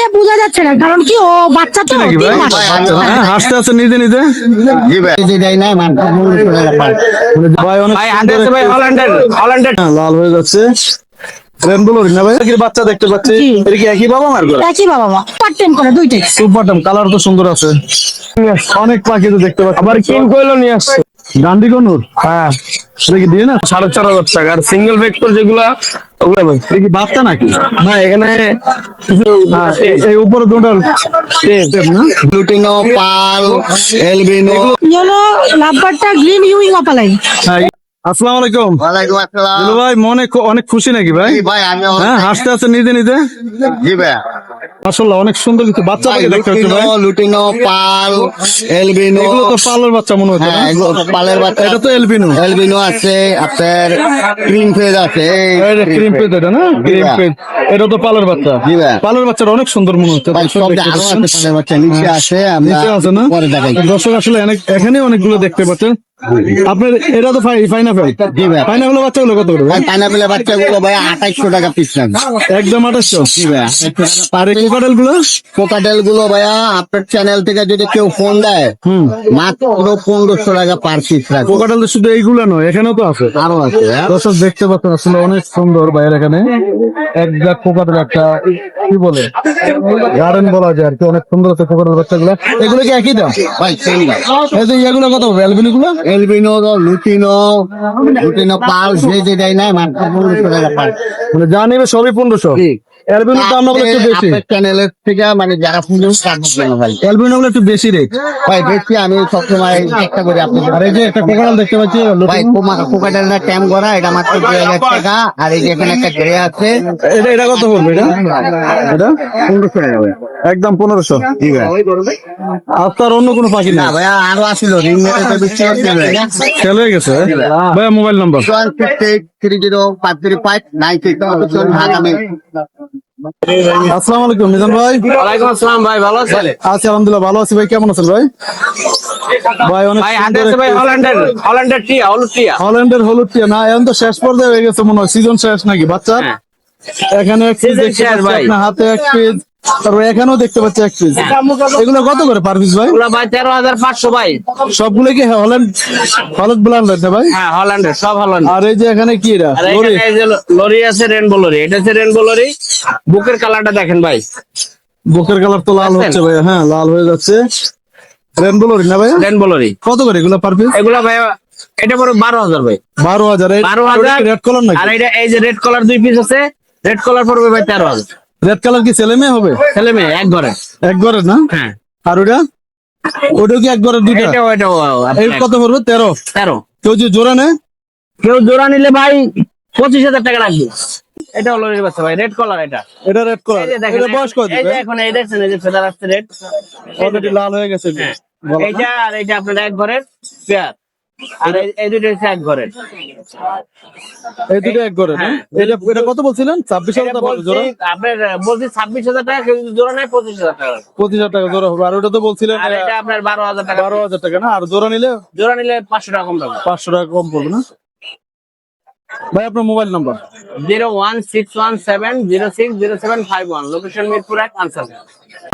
ভাইয়া বোঝা যাচ্ছে না, কারণ কি ও বাচ্চা তো 3 মাস। হাসতে আছে নিজে নিজে। জি ভাই এই যে দেয় না মান ভাই অনেক ভাই হাতে আছে ভাই হল্যান্ডের লাল হয়ে যাচ্ছে। রেনবোলোর না ভাই, কি বাচ্চা দেখতে পাচ্ছি। জি। এটা কি একই বাবা মার করে? একই বাবা মা, পার্টেন করে দুইটাই। সুপারটাম, কালার তো সুন্দর আছে। অনেক পাখি তো দেখতে পাচ্ছি। আবার কিং কইলো নিয়ে আসছে। গান্ডি কোনুর, হ্যাঁ এটা কি দিয়ে না? 4,500 টাকা। আর সিঙ্গেল ভেক্টর যেগুলা ওগুলা ভাই এটা কি বাচ্চা নাকি? না এখানে কিছু এই উপরে দুটো টেপ না? লুটিনো পাল এলবিনো। ইয়েলো লাভবারটা গ্রিন ইউইং অপালাই। হ্যাঁ, আসসালামু আলাইকুম। ওয়ালাইকুম আসসালাম। দুলু ভাই মনে অনেক খুশি নাকি ভাই? জি ভাই আমি হ্যাঁ, হাসতে আছে নিজে নিজে। জি ভাই মাশাআল্লাহ অনেক সুন্দর কিছু বাচ্চা পাখি দেখতে পাচ্ছি ভাই। লুটিনো পাল এলবিনো। এগুলো তো পালের বাচ্চা মনে হচ্ছে না? হ্যাঁ এগুলো পালের বাচ্চা। এটা তো এলবিনো। এলবিনো আছে আপনার ক্রিম ফেজ আছে। এটা ক্রিম পেজ, এটা না ক্রিম পেজ। এটা তো পালের বাচ্চা। জি ভাই। পালের বাচ্চাটা অনেক সুন্দর মনে হচ্ছে। ভাই সব আরো আছে পালের বাচ্চা নিচে আছে, আমরা নিচে আছে না? পরে দেখাই। দর্শক আসলে এখানে অনেকগুলো দেখতে পাচ্ছেন। আপনার এটা তো পাইনাপেল। জি ভাই। পাইনাপেলের বাচ্চাগুলো কত করে ভাই? পাইনাপেলের বাচ্চাগুলো ভাই 2800 টাকা পিস লাগবে। একদম 2800। জি ভাই। আর এই কোকাটেল গুলো? কোকাটেল গুলো ভাইয়া আপনার চ্যানেল থেকে যদি কেউ ফোন দেয় মাত্র 1500 টাকা পার পিস রাখবে। কোকাটেল তো শুধু এইগুলো নয়, এখানেও তো আছে। আরো আছে হ্যাঁ? দর্শক দেখতে পাচ্ছেন আসলে অনেক সুন্দর ভাইয়ের এখানে। এক জাত কোকাটেল, একটা কি বলে গার্ডেন বলা যায় আর কি। অনেক সুন্দর আছে কোকাটেল বাচ্চাগুলো। এগুলো কি একই দাম? ভাই সেম দাম। এই যে এগুলো কত হবে অ্যালবিনো গুলো? এলবিনো লুটিনো পাল যে দেয় না মাত্র 1500 টাকা পার। মানে যা নিবে সবই 1500। অ্যালবিনোর দাম বলে একটু বেশি। আপনার চ্যানেলের থেকে মানে যারা ফোন দেন ভাই অ্যালবিনো গুলো একটু বেশি রেট। ভাই বেশি আমি সবসময় চেষ্টা করি আপনি। আর এই যে একটা কোকাটেল দেখতে পাচ্ছি ভাই কোকাটেলটা ট্যাম করা, এটা মাত্র 2000 টাকা। আর এই যে এখানে একটা গ্রে আছে, এটা কত পড়বে এটা? এটা 1500 টাকা ভাই। একদম 1500। জি ভাই। আর তার অন্য কোনো পাখি না না? ভাইয়া আরো আসিল রিং মেরে বিক্রি করতে ভাই। খেলে হয়ে গেছে ভাইয়া। Mobile number? 168305696 ঢাকা মেল। আসসালামু আলাইকুম মিজান ভাই। ওয়ালাইকুম আসসালাম ভাই, ভালো আছেন? আছি আলহামদুলিল্লাহ, ভালো আছি ভাই। কেমন আছেন ভাই? ভাই অনেক ভাই হাতে সুন্দর আছে ভাই একটি হল্যান্ডের টিয়া, হলুদ টিয়া। হল্যান্ডের হলুদ টিয়া না? এখন তো শেষ পর্যায়ে হয়ে গেছে মনে হয়, সিজন শেষ নাকি বাচ্চা? হ্যাঁ। এখানে এক পিস Season দেখতে শেষ পাচ্ছি, ভাই। আপনার হাতে এক পিস, তারপর এখানেও দেখতে পাচ্ছি এক পিস। এগুলো কত করে পার পিস ভাই? ওগুলা ভাই 13,500 ভাই। সবগুলো কি হল্যান্ড ব্লান্ড আছে ভাই? হ্যাঁ হল্যান্ডের, সব হল্যান্ড। আর এই যে এখানে কি এটা আর লরি? এখানে এই যে লরি আছে, রেনবো লরি। এটা হচ্ছে রেনবো লরি। বুকের কালারটা দেখেন ভাই। বুকের কালার তো লাল হচ্ছে ভাই। হ্যাঁ লাল হয়ে যাচ্ছে। রেনবো লরি না ভাই? Rainbow lory. কত করে এগুলো পার পিস? এগুলা ভাই এটা পড়বে 12,000 ভাই। 12,000। 12,000 রেড কালার আর নাকি? এটা এই যে রেড কালার 2 পিস আছে, রেড কালার পড়বে ভাই 13,000। রেড কালার কি ছেলে মেয়ে হবে? ছেলে মেয়ে এক ঘরে। এক ঘরের না? হ্যাঁ আর ওটা কি এক ঘরের দুইটা? এটাও এই কত পড়বে? 13। 13। কেউ যে জোড়া নেয়? কেউ জোড়া নিলে ভাই 25,000 টাকা রাখবে। এটাও লরির বাচ্চা ভাই, রেড কালার। এটা এটা রেড কালার। এই যে দেখেন, এটা বয়স কত এই দিবে? যে এখন এই দেখছেন, এই যে ফেদার আসছে রেড। অলরেডি লাল হয়ে গেছে। হ্যাঁ। বলো না? এইটা আর এইটা আপনার এক ঘরের পেয়ার। আর এই দুটো হচ্ছে এক ঘরের। এই দুটো এক ঘরের না? এটা কত বলছিলেন? 26,000 এটা টাকা বলছি জোড়া? আপনার বলছি 26,000 টাকা, কেউ যদি জোড়া নেয় 25,000 টাকা। 25,000 টাকা জোড়া হবে। আর ওটা তো বলছিলেন আর এটা আপনার 12,000 টাকা। 12,000 টাকা না? আর জোড়া নিলে জোড়া নিলে 500 টাকা কম পাবে। 500 টাকা কম পড়বে না? ভাই আপনার mobile number? 01617060751, location Mirpur 1, answer.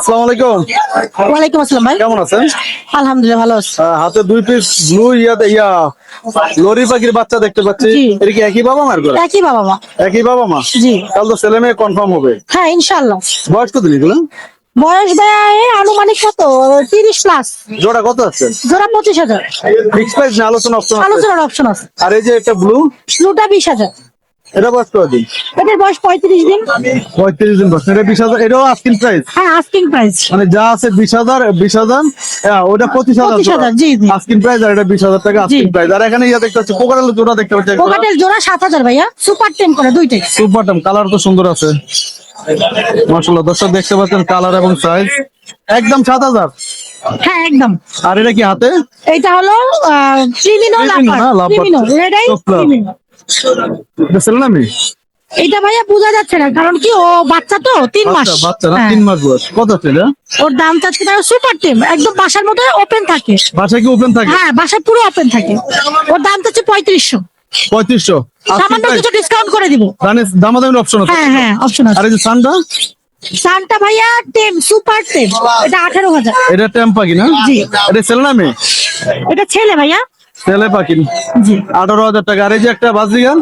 আসসালামু আলাইকুম। ওয়ালাইকুম আসসালাম ভাই। কেমন আছেন? আলহামদুলিল্লাহ ভালো আছি। হাতে 2 পিস ব্লু লরি পাখির বাচ্চা দেখতে পাচ্ছি। জি। এটা কি একই বাবা মার করে? একই বাবা মা। একই বাবা মা? জি। তাহলে তো ছেলে মেয়ে কনফার্ম হবে। হ্যাঁ ইনশাআল্লাহ। বয়স কত দিন এগুলো? বয়স ভাইয়া আনুমানিক কত 30 প্লাস। জোড়া কত আছে? জোড়া 25,000। ফিক্স প্রাইস না আলোচনা অপশন আছে? আলোচনার অপশন আছে। আর এই যে একটা ব্লু, ব্লুটা 20,000। এটা বয়স কত দিন? এটার বয়স 35 দিন। 35 দিন বয়স। এটা 20,000। এটাও আস্কিং প্রাইস? হ্যাঁ আস্কিং প্রাইস। মানে যা আছে 20,000 ওটা 25,000 25,000, জি, জি। Asking price. আর এটা 20,000 টাকা আস্কিং প্রাইস। আর এখানে দেখতে পাচ্ছি কোকাটেল জোড়া দেখতে পাচ্ছি। কোকাটেল জোড়া 7,000 ভাইয়া, সুপার 10 করে দুইটাই। সুপারটাম, কালার তো সুন্দর আছে মাশাআল্লাহ। দর্শক দেখতে পাচ্ছেন কালার এবং সাইজ একদম 7,000। হ্যাঁ একদম। আর এটা কি হাতে? এটা হলো ক্রিমিনো Crimino না, লাপার। লাপার। ক্রিমিনো রেড আই চোখলা। ক্রিমিনো। এটা ছেলে না মেয়ে? এটা ভাইয়া বোঝা যাচ্ছে না, কারণ কি ও বাচ্চা তো 3 মাস। বাচ্চা না? হ্যাঁ। 3 মাস বয়স। কত আছে এটা? ওর দাম চাচ্ছে তার সুপার টেম, একদম বাসার মধ্যে ওপেন থাকে। বাসায় কি ওপেন থাকে? হ্যাঁ বাসায় পুরো ওপেন থাকে। ওর দাম চাচ্ছে 3500। 3500। সামান্য কিছু ডিসকাউন্ট করে দিব। দামাদামির অপশন আছে? হ্যাঁ হ্যাঁ অপশন আর আছে। এই যে সানটা? সানটা ভাইয়া টেম, সুপার টেম, এটা 18,000। এটা টেম পাখি না? জি। এটা ছেলে না মেয়ে? এটা ছেলে ভাইয়া। ছেলে পাখি। জি। 18,000 টাকা। আর এই যে একটা বাজিগার,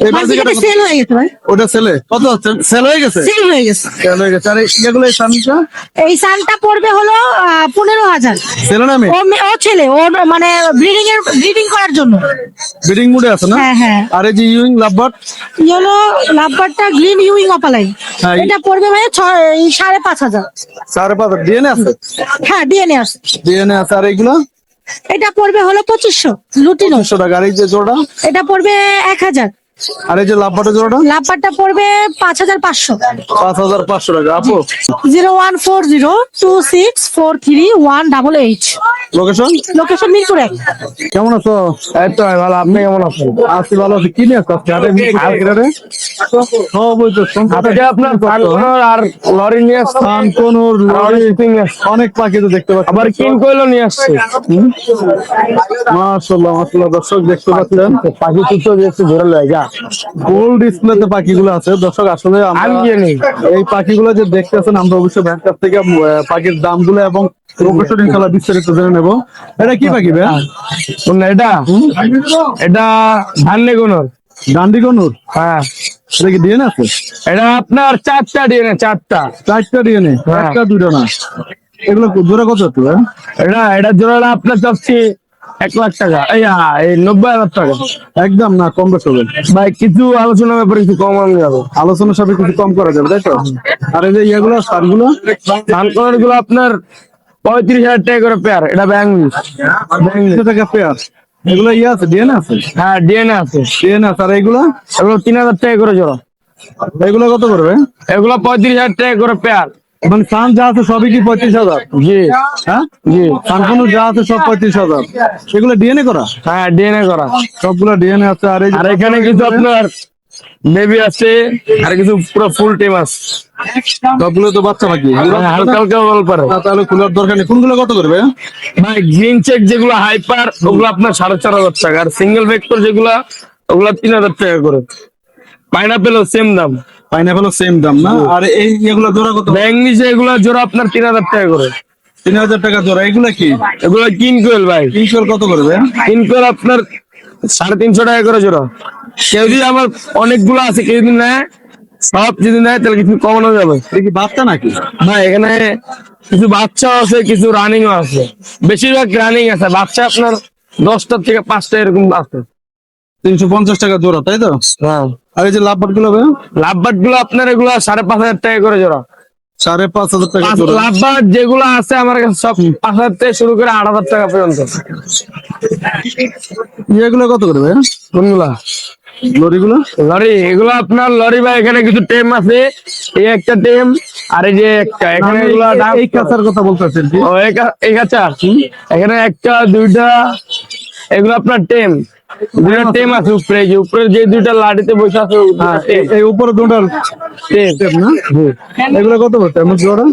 এই বাজিগারটা বাজিকাটা সেল হয়ে গেছে ভাই, ওটা ছেলে কত হচ্ছে? সেল হয়ে গেছে? সেল হয়ে গেছে। সেল হয়ে গেছে। আর এগুলো এই সানটা এই সানটা পড়বে হলো 15,000। ছেলে না মেয়ে? ও ছেলে, ও মানে ব্রিডিং করার জন্য। ব্রিডিং মুডে আছে না? হ্যাঁ, হ্যাঁ। আর এই যে ইউইং লাভবার্ড, ইয়েলো লাভবারটা গ্রিন ইউইং অপালাইন, হ্যাঁ। এটা পড়বে ভাইয়া 5,500। 5.5 ডিএনএ আছে? হ্যাঁ, ডিএনএ আছে। ডিএনএ আছে। আর এইগুলো এটা পড়বে হলো 2500 লুটিনো। 100 টাকা। আর এই যে জোড়া, এটা পড়বে 1000। আর এই যে লাভবার্ডের জোড়াটা লাভবারটা পড়বে 5,500। 5,500 টাকা। আপু 01402643 188। লোকেশন? লোকেশন মিরপুর 1। কেমন আছো? এই তো ভাই ভালো, আপনি কেমন আছেন? আছি ভালো আছি। কি নিয়ে আসছো আজকে? আরে সব ওই তো আজকে আপনার সানকোনর আর লরি নিয়ে আসছেন, সানকোনর, লরি, অনেক পাখি তো দেখতে পাচ্ছি। আবার কিং কোয়েলও নিয়ে আসছে। মাশাআল্লাহ মাশাআল্লাহ, দর্শক দেখতে পাচ্ছেন পাখি চিত্র দেখতে ধরে লয় যা গোল ডিসপ্লেতে পাখিগুলো আছে। দর্শক আসলে আমি আমরা গিয়ে নেই। এই পাখিগুলো যে দেখতেছেন, আমরা অবশ্যই ব্যাংক কাছ থেকে পাখির দামগুলো এবং লোকেশন ইনশাআল্লাহ বিস্তারিত জেনে নেব। এটা কি পাখি ভাই? শুনুন, এটা এটা ধান্নে কোনর। ডান্ডি কনুর? হ্যাঁ, এটা কি ডিএনএ আছে? এটা আপনার 4টা ডিএনএ, 4টা। 4টা ডিএনএ, হ্যাঁ। একটা দুটো না। এগুলো জোড়া কত হচ্ছে ভাই? এটা জোড়াটা আপনার চাচ্ছি 1,00,000 টাকা, এই 90,000 টাকা। একদম না, কম বেশ হবে ভাই কিছু আলোচনার ব্যাপারে কিছু কম আমি যাবো। আলোচনার সাথে কিছু কম করা যাবে, তাই তো? আর এই যে ইয়েগুলো সারগুলো সানকোনর গুলো আপনার 35,000 টাকা করে পেয়ার। এটা ব্যাঙ্গলি। 200 টাকা পেয়ার। এগুলো ইয়ে আছে, ডিএনএ আছে? হ্যাঁ, ডিএনএ আছে। ডিএনএ আছে। আর এগুলো? এগুলো 3,000 টাকা করে জোড়া। এগুলো কত করবে? এগুলো 35,000 টাকা করে পেয়ার। মানে সান যা আছে সবই কি 35,000? জি, হ্যাঁ, জি। সানকুনু যা আছে সব 35,000। এগুলো ডিএনএ করা? হ্যাঁ, ডিএনএ করা। সবগুলো ডিএনএ আছে। আর এই যে আর এখানে কিছু আপনার বেবি আছে, আর কিছু পুরো ফুল টিম আছে। সবগুলো তো বাচ্চা পাখি। হ্যাঁ, হালকা হালকা বল পারে। না, তাহলে খোলার দরকার নেই। কোনগুলো কত করবে? ভাই গ্রিন চেক যেগুলো হাইপার, ওগুলো আপনার 4,500 টাকা। আর সিঙ্গেল ভেক্টর যেগুলা, ওগুলা 3,000 টাকা করে। পাইনাপেলও সেম দাম। পাইনাপেলও সেম দাম না? আর এই এগুলো জোড়া কত? ব্যাঙ্গলি যেগুলো জোড়া আপনার 3,000 টাকা করে। 3,000 টাকা জোড়া। এগুলো কি? এগুলো কিং কোয়েল ভাই। ইনশোর কত করবে? কিং কোয়েল আপনার 350 টাকা করে জোড়া। কেউ যদি আমার অনেকগুলো আছে, কেউ যদি নেয়, সব যদি নেয় তাহলে কিছু কমানো যাবে। এটা কি বাচ্চা নাকি? ভাই এখানে কিছু বাচ্চাও আছে, কিছু রানিংও আছে। বেশিরভাগ রানিং আছে, বাচ্চা আপনার 10টা থেকে 5টা এরকম আছে। 350 টাকা জোড়া, তাই তো? হ্যাঁ, আর এই যে লাভবার্ড গুলো ভাই? লাভবার্ড গুলো আপনার এগুলো 5,500 টাকা করে জোড়া। 5,500 টাকা জোড়া। লাভবার্ড যেগুলো আছে আমার কাছে সব 5,000 থেকে শুরু করে 8,000 টাকা পর্যন্ত। এগুলো কত করবে? কোনগুলা? লরিগুলো? লরি, এগুলো আপনার লরি ভাই, এখানে কিছু টেম আছে। এই একটা টেম, আর এই যে একটা এখানে এগুলো দাম। এই কাঁচার কথা বলতেছেন কি? ও এই কাঁচা, এখানে একটা দুইটা, এগুলো আপনার টেম। দুইটা টেম আছে উপরে, যে উপরে যে দুইটা লাঠিতে বসে আছে, হ্যাঁ, এই উপরে দুটো টেম। না? এগুলো কত করতে এমন জোড়া?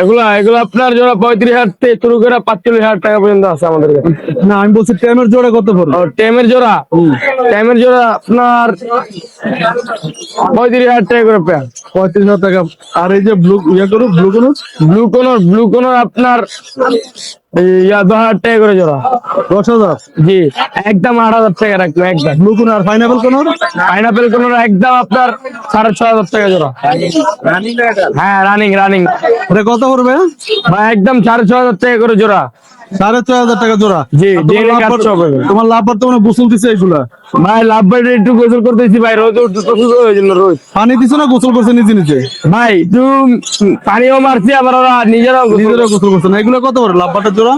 এগুলো আপনার জোড়া 35,000 থেকে শুরু করে 45,000 টাকা পর্যন্ত আছে আমাদের কাছে। না, আমি বলছি টেমের জোড়া কত পড়বে? ও টেমের জোড়া আপনার 35,000 টাকা করে পেয়ার। 35,000 টাকা। আর এই যে ব্লু ইয়ে করো, ব্লু কোনো? ব্লু কোনর আপনার 10,000 টাকা করে জোড়া। 10,000? জি, একদম 8,000 টাকা রাখবো একদম। ব্লু কোনো আর পাইনাপেল কোনো? পাইনাপেল কোনর একদম আপনার 6,500 টাকা জোড়া। হ্যাঁ, রানিং। এটা কত করবে? বা একদম 6,500 টাকা করে জোড়া। 4,500 টাকা জোড়া? জি, আর তোমার DNA লাভবার- কাটতে হবে। তোমার লাভবার তো মানে গোসল দিছে এগুলা? ভাই লাভবার্ড একটু গোসল করতেছি ভাই, রোজ রোজ। পানি দিছো না গোসল করছে নিজে নিজে? ভাই একটু পানিও মারছি, আবার ওরা নিজেরাও নিজেরা গোসল করছে না? এগুলো কত করে লাভবারটার জোড়া?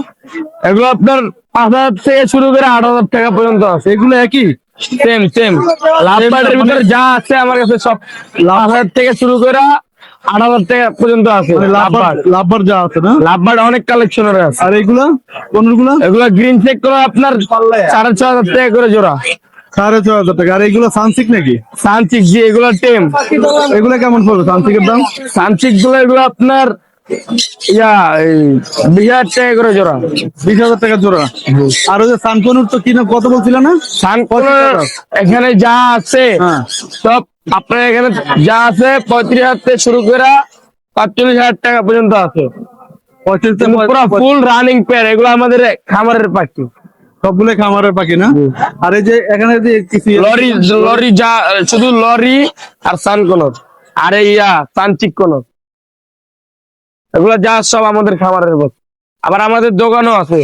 এগুলো আপনার 5,000 থেকে শুরু করে 8,000 টাকা পর্যন্ত আছে। এগুলো একই? সেম লাভবার্ডের ভিতরে যা আছে আমার কাছে সব 5,000 থেকে শুরু করে 8,000 টাকা পর্যন্ত আছে। মানে লাভবার যা আছে না? লাভবার্ড অনেক কালেকশনের আছে। আর এইগুলা কোনগুলা? এগুলো গ্রিন চেক করে আপনার 6,500 টাকা করে জোড়া। 6,500 টাকা। আর এইগুলো সানসিক নাকি? সানচিক, জি, এগুলো টেম। এগুলো কেমন পড়বে সানসিকের দাম? সানচিক এগুলো আপনার 20,000 টাকা করে জোড়া। 20,000 টাকা জোড়া। আর ওই যে সানকনুর তো কি না কত বলছিল না? সানকোনর এখানে যা আছে হ্যাঁ। সব আপনার এখানে যা আছে 35,000 থেকে শুরু করে 45,000 টাকা পর্যন্ত আছে। পুরো ফুল রানিং পেয়ার, এগুলো আমাদের খামারের পাখি। সবগুলো খামারের পাখি না? আর এই যে এখানে যে কিছু লরি লরি যা শুধু লরি আর সানকনর আর সানচিকনর, এগুলো যা সব আমাদের খামারের পাখি। আবার আমাদের দোকানও আছে,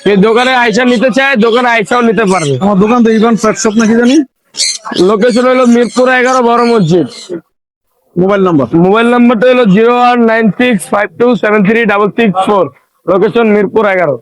সেই দোকানে আইসা নিতে চায় দোকানে আইসাও নিতে পারবে। আমার দোকান তো ইভান পেট শপ নাকি জানি। লোকেশন হলো মিরপুর 11 বড় মসজিদ। মোবাইল নাম্বারটা হলো 019652736664। লোকেশন মিরপুর 11।